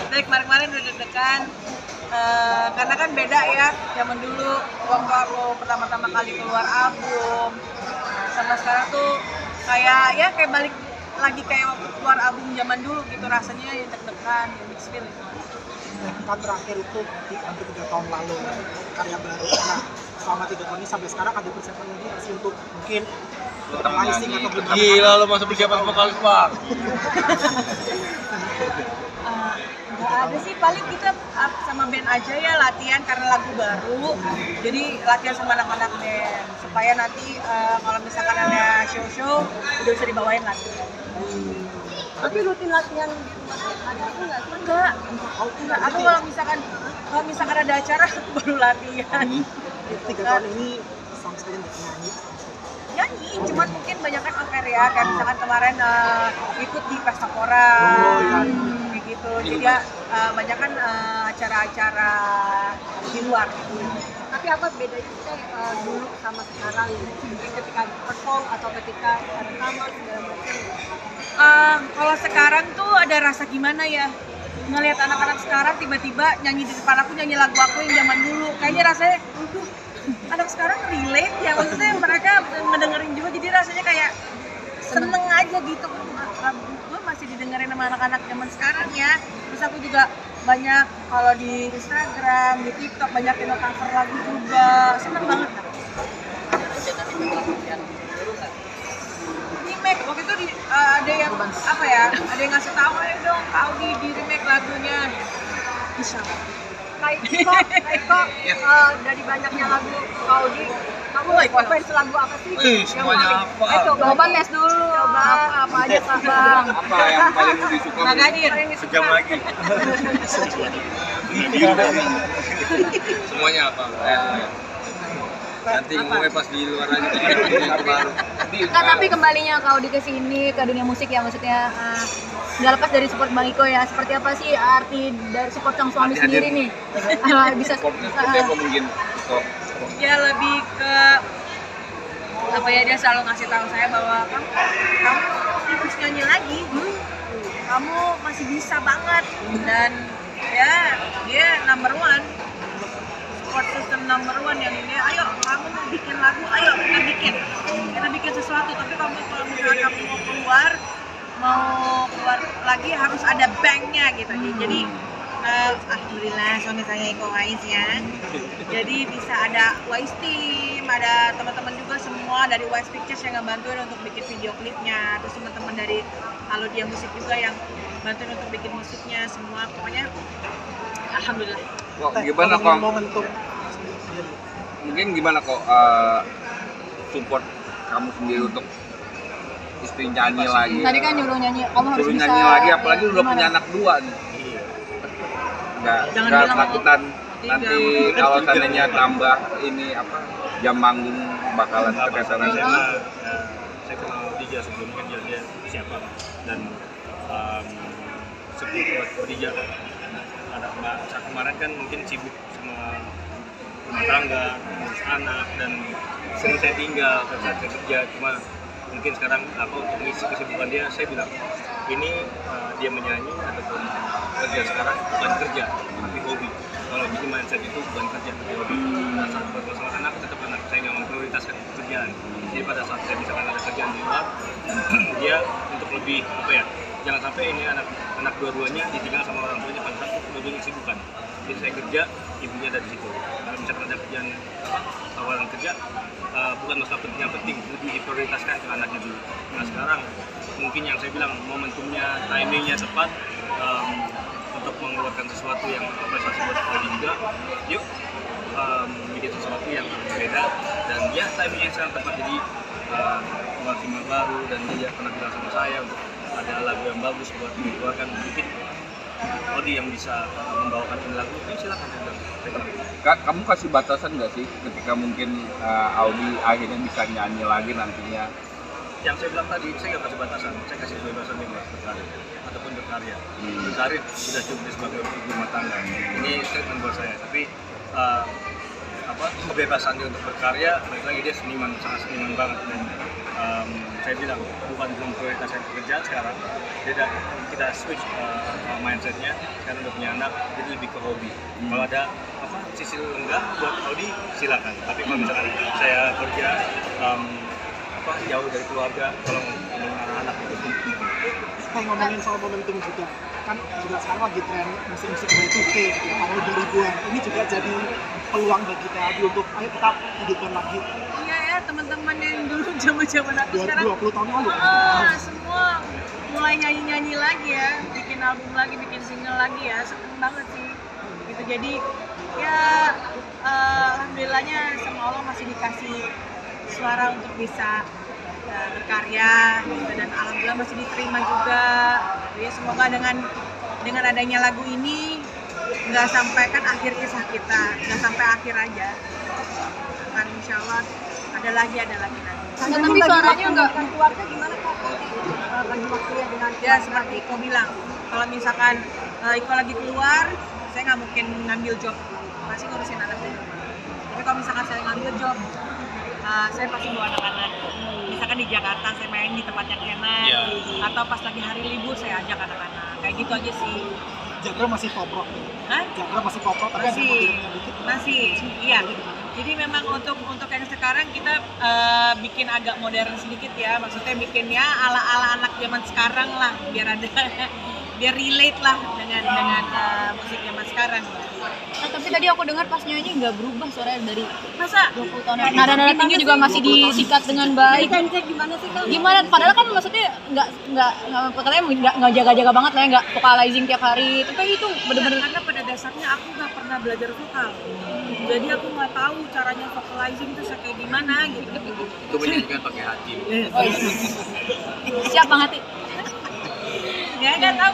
Dari kemarin-kemarin udah deg-degan. Karena kan beda ya, zaman dulu waktu aku pertama-tama kali keluar album sama sekarang tuh kayak balik lagi kayak waktu keluar album zaman dulu gitu, rasanya ya deg-degan, ya mixed feeling. Kan terakhir itu hampir 3 tahun lalu karya baru. Nah, selama 3 tahun ini sampai sekarang ada persiapan lagi nggak sih untuk mungkin rising atau gimana? Gila lo masa persiapan vokalis Bang. Nggak ada sih, paling kita sama band aja ya latihan karena lagu baru. Jadi latihan sama anak-anak band supaya nanti kalau misalkan ada show-show udah bisa dibawain latihan. Tapi rutin latihan di rumah ada aku nggak sih? Enggak. Aku kalau misalkan ada acara baru latihan. 3 tahun ini sama sekali nggak Nyanyi, cuman mungkin banyak kan affair ya, kayak misalkan kemarin ikut di Pesta Pora, kayak gitu. Jadi ya banyak kan acara-acara di luar. Tapi apa bedanya dulu sama sekarang? Mungkin ketika perform atau ketika rekaman segala macam? Kalau sekarang tuh ada rasa gimana ya? Ngelihat anak-anak sekarang tiba-tiba nyanyi di depan aku, nyanyi lagu aku yang zaman dulu. Kayaknya rasanya, anak sekarang relate ya, maksudnya mereka ngedengerin juga, jadi rasanya kayak seneng aja gitu. Gue masih didengerin sama anak-anak zaman sekarang ya. Terus aku juga banyak kalau di Instagram, di TikTok banyak yang cover lagu juga, seneng banget. Remake waktu itu ada yang apa ya? Ada yang ngasih tahu ya dong, Kak Audi di remake lagunya. Bisa. Kaiko, dari banyaknya lagu Audi, kamu fans lagu apa sih? Semuanya apa? Coba tes dulu. Coba apa aja Bang? Apa yang paling disuka? Magadir. Sejam lagi. Semuanya apa? Nanti ngomongnya pas di luar aja baru. Kak, tapi kembalinya Kak Audi ke sini, ke dunia musik ya, maksudnya nggak lepas dari support Bang Iko ya. Seperti apa sih arti dari support sang suami sendiri nih? Bisa seperti apa mungkin? Ya lebih ke apa ya, dia selalu ngasih tahu saya bahwa kamu harus nyanyi lagi, kamu masih bisa banget, dan ya dia number one, support system number one yang ini. Ayo kamu mau bikin lagu, ayo kita bikin sesuatu, tapi kalau misalnya kamu mau keluar lagi harus ada banknya gitu. Jadi alhamdulillah suami saya Iko Wais ya. Jadi bisa ada Wise Team, ada teman-teman juga semua dari Wise Pictures yang ngebantuin untuk bikin video klipnya, terus teman-teman dari Alodia Musik juga yang bantuin untuk bikin musiknya semua. Pokoknya alhamdulillah. Gimana kok? Mungkin gimana kok support kamu sendiri untuk istri nyanyi lagi? Tadi kan nyuruh nyanyi, kamu harus bisa nyanyi lagi, apalagi udah punya anak 2 nih. Nggak takutan nanti kalau seandainya tambah ini apa jam manggung bakalan keteteran. Saya kenal Dija sebelumnya, dia siapa, dan sebut buat Dija ada saat kemarin kan mungkin sibuk sama rumah tangga, ngurus anak, dan sering saya tinggal saat saya kerja. Cuma mungkin sekarang untuk mengisi kesibukan dia, saya bilang ini dia menyanyi ataupun kerja sekarang bukan kerja tapi hobi. Kalau jadi mindset itu bukan kerja tapi hobi. Pada saat buat masalah anak, tetap anak, saya nggak memprioritaskan pekerjaan. Jadi pada saat saya misalkan ada kerjaan di luar, dia untuk lebih jangan sampai ini anak dua-duanya ditinggal sama orang tuanya pada saat dua-duanya kesibukan. Jadi saya kerja, ibunya dari situ. Kalau misalkan ada kerjaan tawaran kerja, bukan masalah penting, yang penting lebih diprioritaskan ke anaknya dulu. Nah sekarang mungkin yang saya bilang momentumnya, timingnya tepat untuk mengeluarkan sesuatu yang apresiasi buat Audi juga. Yuk bikin sesuatu yang berbeda, dan ya timingnya sekarang tepat. Jadi buat single baru, dan dia pernah bilang sama saya untuk ada lagu yang bagus buat dikeluarkan, mungkin Audi yang bisa membawakan ini lagu, silakan. Kamu kasih batasan nggak sih ketika mungkin Audi akhirnya bisa nyanyi lagi nantinya? Yang saya bilang tadi, saya nggak kasih batasan, saya kasih kebebasan bebas berkarya ataupun berkarya. Berkarya sudah cukup sebagai rumah tangga. Ini statement buat saya, tapi kebebasan dia untuk berkarya, balik lagi dia seniman, sangat seniman banget. Dan saya bilang bukan belum prioritas saya bekerja sekarang, kita switch mindsetnya. Sekarang udah punya anak, jadi lebih ke hobi. Kalau ada sisi enggak buat Audi silakan, tapi kalau misalkan saya kerja jauh dari keluarga, tolong dengan anak-anak itu. Kayak ngomongin soal momentum juga, kan juga sekarang lagi tren musik-musik Y2K gitu, awal 2000-an. Ini juga jadi peluang bagi Adi untuk ayo kita hidupkan lagi. Iya ya, teman-teman yang dulu zaman-zaman aku sekarang 20 tahun lalu. Semua mulai nyanyi-nyanyi lagi ya, bikin album lagi, bikin single lagi ya, seneng banget sih. Gitu, jadi ya alhamdulillahnya sama Allah masih dikasih suara untuk bisa berkarya gitu, dan alhamdulillah masih diterima juga. Ya semoga dengan adanya lagu ini nggak sampai kan akhir kisah kita, nggak sampai akhir aja. Kan insya Allah ada lagi nanti. Nah, tapi suaranya nggak keluarga gimana Kak? Bagi waktunya dengan ya seperti Iko bilang, kalau misalkan Iko lagi keluar, saya nggak mungkin ngambil job, pasti ngurusin anak dulu. Tapi kalau misalkan saya ngambil job, saya pasti bawa anak-anak. Misalkan di Jakarta saya main di tempat yang enak, atau pas lagi hari libur saya ajak anak-anak. Kayak gitu aja sih. Jagra masih pop rock. Jagra masih pop rock, tapi masih, iya. Jadi memang untuk yang sekarang kita bikin agak modern sedikit ya, maksudnya bikinnya ala anak zaman sekarang lah, biar relate lah dengan musik zaman sekarang. Nah, tapi tadi aku dengar pas nyanyi nggak berubah suaranya dari masa 20 tahun. Nada-nada tinggi juga masih disikat dengan baik. Gimana sih Kang? Gimana? Padahal kan maksudnya nggak jaga-jaga banget lah, nggak vocalizing tiap hari. Tapi itu bener-bener karena pada dasarnya aku nggak pernah belajar vokal. Jadi aku nggak tahu caranya vocalizing itu kayak gimana gitu. Itu menyanyikan pakai hati. Siap Bang Hati. Ya nggak tahu.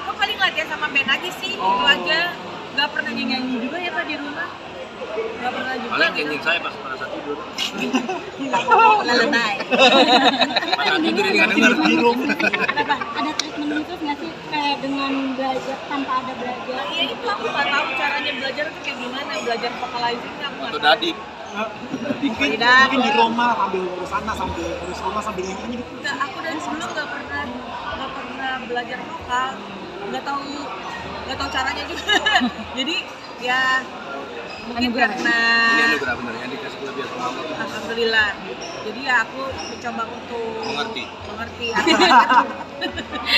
Aku paling latihan sama band aja sih, itu aja. Nggak pernah nyanyi juga ya Pak di rumah. Nggak pernah juga. Paling nyanyi saya pas pada saat tidur. Leletai. Pas tidur nggak dengar. Kenapa? Ada treatment khusus nggak sih kayak dengan belajar tanpa ada belajar? Iya itu aku nggak tahu caranya belajar tuh kayak gimana, belajar vocalizingnya aku nggak Atau tahu. Dadi. mungkin di Roma sambil urus sana sambil urus rumah sambil nyanyi gitu. Nggak, aku dari sebelum nggak pernah belajar vokal, nggak tahu caranya juga. Jadi ya mungkin Anugerah. karena Ini anugerah bener yang dikasih kelebihan sama Allah. alhamdulillah. Jadi ya aku mencoba untuk Mengerti.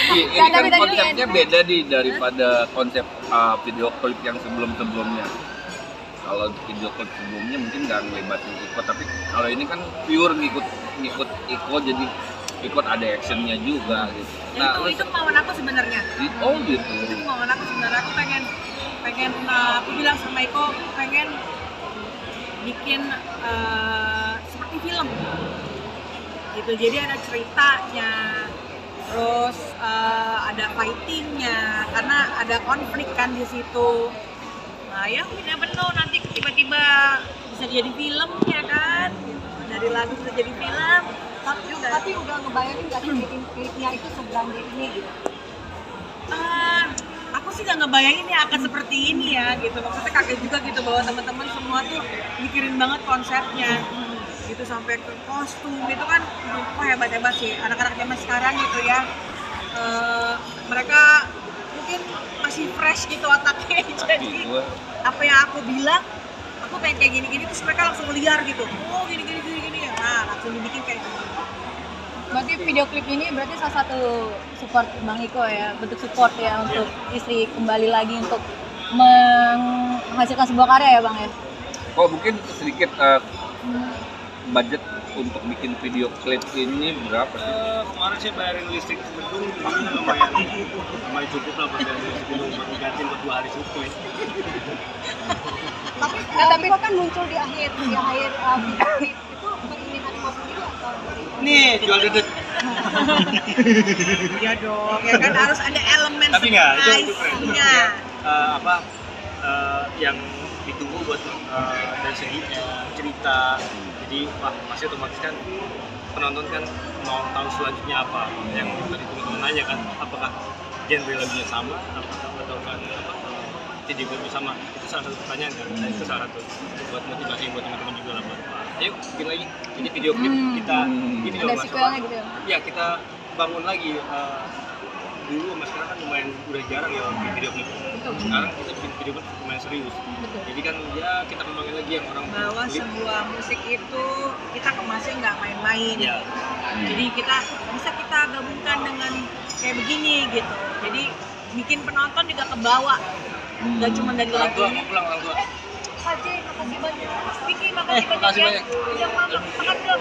Ini Ya, kan tapi tadi konsepnya beda daripada konsep video klip yang sebelum-sebelumnya. Kalau video klip sebelumnya mungkin nggak ngelibatin Iko, tapi kalau ini kan pure ngikut Iko, jadi ikut ada actionnya juga gitu. itu kemauan aku sebenarnya. Oh gitu. Itu kemauan aku sebenarnya. Aku pengen aku bilang sama Iko pengen bikin seperti film gitu. Jadi ada ceritanya, terus ada fightingnya, karena ada konflik kan di situ. Nah ya udah penuh nanti tiba-tiba bisa jadi film ya kan, dari lagu bisa jadi film. Tapi udah ngebayangin nggak sih bikin klipnya itu sebranding ini gitu? Aku sih nggak ngebayangin ya akan seperti ini ya gitu. Maksudnya kaget juga gitu bahwa teman-teman semua tuh mikirin banget konsepnya gitu, sampai ke kostum itu kan wah hebat sih anak-anak zaman sekarang gitu ya. Mereka mungkin masih fresh gitu otaknya. Jadi apa yang aku bilang aku pengen kayak gini-gini terus mereka langsung liar gitu, oh gini nah langsung dibikin kayak gitu. Berarti video klip ini berarti salah satu support Bang Iko ya, bentuk support ya untuk istri kembali lagi untuk menghasilkan sebuah karya ya Bang ya? Oh mungkin sedikit budget untuk bikin video klip ini berapa sih? Kemarin saya bayarin listrik gedung, lumayan cukup lah buat bayar listrik gedung, buat gantiin buat 2 hari syuting. Tapi kok kan muncul di akhir video klip itu beringinan kamu juga atau dari Nih, jual dedet. Iya dong, ya kan harus ada elemen Tapi nggak, itu keren. surprise-nya. Yang ditunggu buat dari segi cerita. Jadi pasti otomatis kan penonton kan mau tahu selanjutnya apa. Yang tadi teman-teman nanya kan, apakah genre lagunya sama, atau kan video klip bersama. Itu salah satu pertanyaan kan, dan itu salah satu buat motivasi buat teman-teman juga lah, buat ayo bikin lagi ini video klip kita ini loh Ada Mas. sequelnya gitu ya. Ya kita bangun lagi. Dulu sama sekarang kan lumayan udah jarang ya bikin video klip. Sekarang kita bikin video klip lumayan serius. Jadi kan ya kita kembangin lagi yang orang Bahwa klip. sebuah musik itu kita kemasnya nggak main-main. Ya, Jadi kita gabungkan dengan kayak begini gitu. Jadi bikin penonton juga kebawa. Nggak cuma dari orang tua lagunya. mau pulang orang tua. Pak J, makasih banyak. Vicky, makasih banyak makasih ya. banyak. Udah makan belum?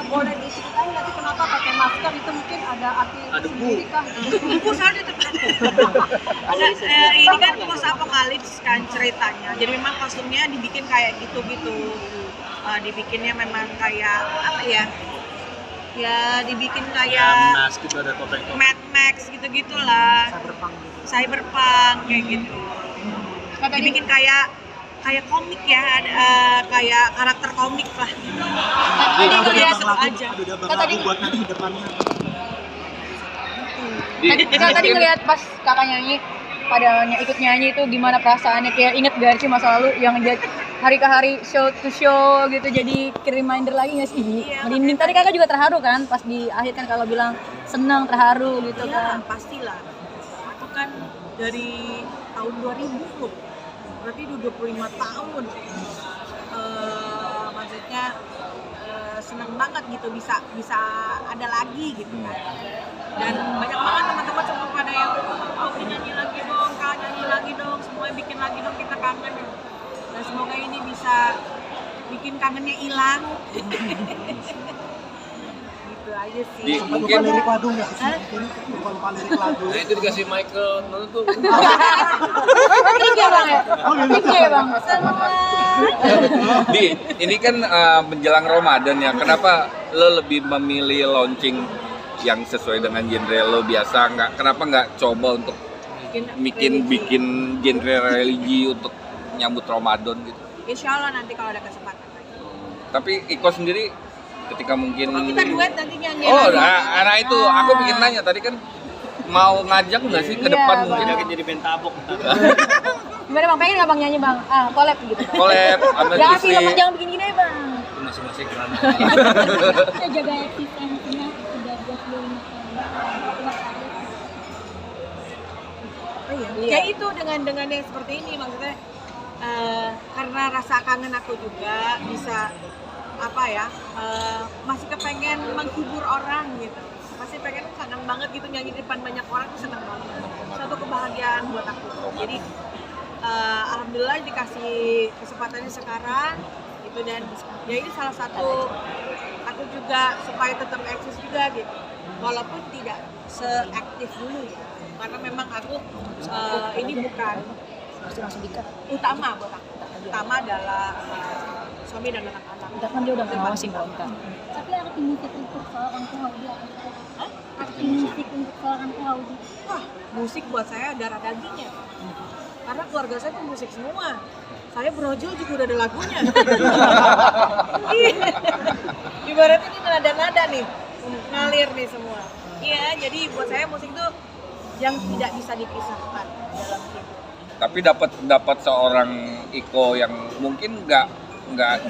Boleh diceritain nggak sih kenapa pakai masker itu mungkin ada arti Ada bu. sendiri kah? Buku saja tepat. Ini kan post apokalips kan ceritanya. Jadi memang kostumnya dibikin kayak gitu-gitu. Dibikinnya memang kayak apa ya? Ya dibikin Ya, kayak Nas gitu ada topeng-topeng. Mad Max gitu-gitulah. Cyberpunk gitu. Cyberpunk kayak gitu. Dibikin kayak komik ya, kayak karakter komik lah. Tadi Ada ngeliat dabang lagu, aja. ada dabang Kan lagu tadi- buat nanti ke depannya. Tadi ngeliat pas kakak nyanyi, pada ikut nyanyi itu gimana perasaannya, kayak inget gak sih masa lalu yang jadi hari ke hari, show to show gitu, jadi reminder lagi nggak sih? Iya, Merinding. Tadi kakak juga terharu kan pas di akhir kan kalau bilang senang, terharu gitu Iya, kan. pastilah. Aku kan dari tahun 2000 loh. Berarti udah 25 tahun. Maksudnya seneng banget gitu bisa ada lagi gitu kan. Dan banyak banget teman-teman semua pada yang nyanyi lagi dong, Kak, nyanyi lagi dong, semuanya bikin lagi dong, kita kangen. Dan semoga ini bisa bikin kangennya hilang. Gitu aja sih. Di- Sempat lupa Mungkin- lirik lagu nggak sih? Mungkin lupa lirik lagu. Nah itu dikasih Michael nonton tuh. Trik ya bang ya? Trik ya bang? Di ini kan menjelang Ramadan ya. Kenapa lo lebih memilih launching yang sesuai dengan genre lo biasa? Kenapa nggak coba untuk bikin genre religi untuk nyambut Ramadan gitu? Insya Allah nanti kalau ada kesempatan. Tapi Iko sendiri ketika mungkin Kalau kita duet nanti nyanyi. oh lagi. nah itu aku bikin nanya tadi kan mau ngajak nggak sih ke Iya, depan Bang. mungkin Jangan jadi band tabok. Gimana bang, pengen nggak bang nyanyi bang? Collab gitu. collab sama Jangan istri. jangan bikin gini bang. Itu masing-masing kan. Kita jaga eksistensinya 35 tahun. Oh iya. Iya. Kayak itu dengan yang seperti ini maksudnya karena rasa kangen aku juga bisa apa ya masih kepengen menghibur orang gitu. Masih pengen senang banget gitu nyanyi di depan banyak orang tuh senang banget. Suatu kebahagiaan buat aku. Jadi alhamdulillah dikasih kesempatannya sekarang gitu dan ya ini salah satu aku juga supaya tetap eksis juga gitu. Walaupun tidak seaktif dulu ya. Karena memang aku ini bukan utama buat aku. Utama adalah suami dan anak-anak. Udah kan dia udah ngawasin kalau enggak. Tapi arti musik untuk seorang Claudi apa? Arti musik untuk seorang Claudi. Wah, musik buat saya darah dagingnya. Karena keluarga saya tuh musik semua. Saya brojol juga udah ada lagunya. Iya. Ibaratnya ini nada-nada nih, ngalir nih semua. Iya, jadi buat saya musik tuh yang tidak bisa dipisahkan dalam hidup. Tapi dapat seorang Iko yang mungkin nggak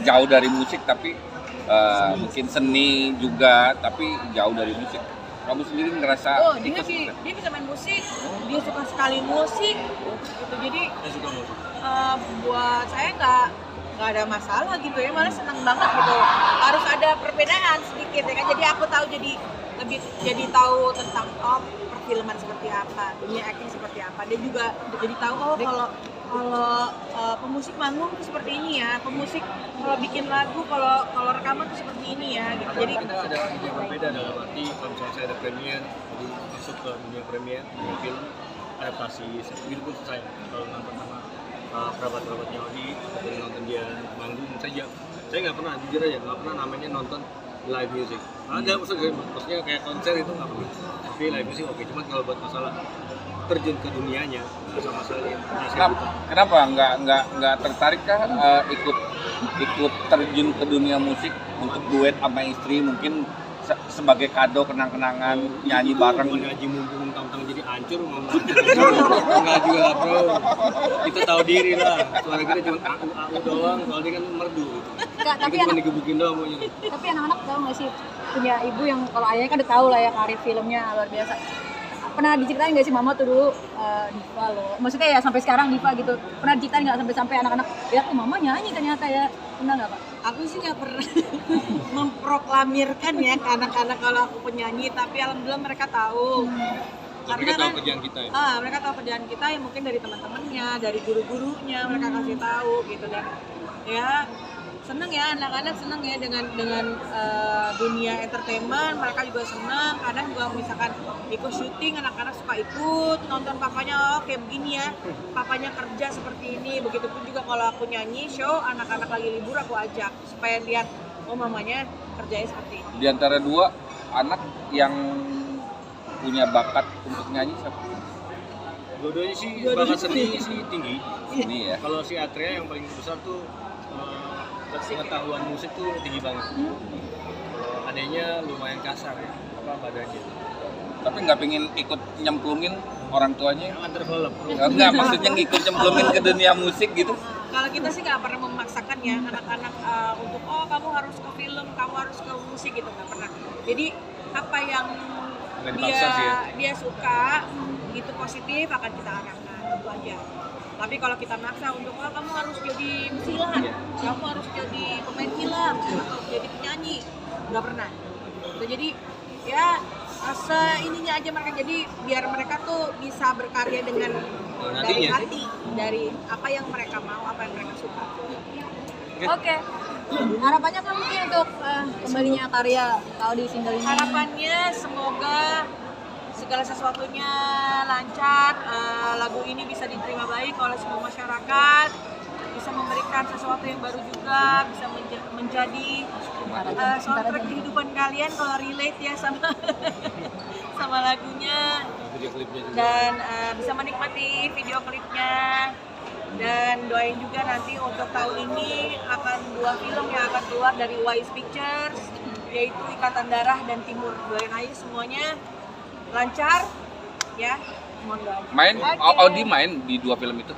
jauh dari musik tapi mungkin seni juga tapi jauh dari musik. Kamu sendiri ngerasa Oh, dia Iko sih, suka? dia bisa main musik, dia suka sekali musik, gitu. Jadi Saya suka musik. buat saya nggak ada masalah gitu ya, malah senang banget gitu. Harus ada perbedaan sedikit ya kan. Jadi aku tahu jadi tahu tentang perfilman seperti apa, dunia acting seperti apa. Dia juga jadi tahu kalau pemusik manggung tuh seperti ini ya, pemusik kalau bikin lagu kalau rekaman tuh seperti ini ya gitu. Jadi Kita ada yang berbeda dalam arti kalau misalnya saya ada premier, jadi masuk ke dunia premier, dunia film, adaptasi, itu pun saya kalau nonton sama kerabat-kerabatnya Odi, atau nonton dia manggung saja, saya nggak pernah, jujur aja nggak pernah namanya nonton live music. Ada maksudnya kayak konser itu nggak pernah, tapi live music oke. Cuma kalau buat masalah terjun ke dunianya sama sekali Kenapa nggak tertarik kah ikut terjun ke dunia musik untuk duet sama istri mungkin sebagai kado kenang-kenangan nyanyi bareng. Mau ngaji mumpung tang-tang jadi hancur, mau enggak juga lah bro. Kita tahu diri lah, suara kita cuma aku doang, soalnya dia kan merdu gitu. Tapi Kita cuma digebukin doang maunya. Tapi anak-anak tahu nggak sih, punya ibu yang kalau ayahnya kan udah tahu lah ya karir filmnya luar biasa. Pernah diceritain nggak sih mama tuh dulu diva loh, maksudnya ya sampai sekarang diva gitu. Pernah diceritain nggak sampai anak-anak lihat tuh mama nyanyi ternyata ya, pernah nggak Pak? Aku sih nggak pernah memproklamirkan ya ke anak-anak kalau aku penyanyi, tapi alhamdulillah mereka tahu. Mereka tahu kerjaan kita ya. Mereka tahu kerjaan kita ya, mungkin dari teman-temannya, dari guru-gurunya mereka kasih tahu gitu. Dan ya seneng ya, anak-anak seneng ya dengan dunia entertainment. Mereka juga seneng. Kadang juga misalkan ikut syuting, anak-anak suka ikut nonton papanya, oh kayak begini ya, papanya kerja seperti ini. Begitupun juga kalau aku nyanyi show, anak-anak lagi libur aku ajak supaya lihat oh mamanya kerjanya seperti ini. Di antara dua anak yang punya bakat untuk nyanyi siapa? Dua-duanya sih bakat seni sih tinggi. Ini ya. Kalau si Atria yang paling besar tuh pengetahuan musik tuh tinggi banget. Kalau adanya lumayan kasar ya, badannya. Tapi nggak pengen ikut nyemplungin orang tuanya? Yang underdevelop. Enggak, maksudnya ngikut nyemplungin ke dunia musik gitu. Kalau kita sih nggak pernah memaksakan ya anak-anak untuk oh kamu harus ke film, kamu harus ke musik gitu, nggak pernah. Jadi apa yang Nggak dipaksa sih ya. dia suka itu positif akan kita arahkan, itu aja. Tapi kalau kita maksa untuk oh kamu harus jadi silat, kamu harus jadi pemain film atau jadi penyanyi, nggak pernah. Jadi ya ininya aja mereka, jadi biar mereka tuh bisa berkarya dengan dari hati, dari apa yang mereka mau, apa yang mereka suka. Oke. Harapannya kan mungkin untuk kembalinya karya kau di single ini. Harapannya semoga segala sesuatunya lancar, lagu ini bisa diterima baik oleh semua masyarakat, bisa memberikan sesuatu yang baru juga, bisa menjadi soundtrack kehidupan kalian kalau relate ya sama sama lagunya, dan bisa menikmati video klipnya. Dan doain juga nanti untuk tahun ini akan 2 film yang akan keluar dari Wise Pictures, yaitu Ikatan Darah dan Timur. Doain aja semuanya lancar ya, mohon doa. Main Audi main di 2 film itu.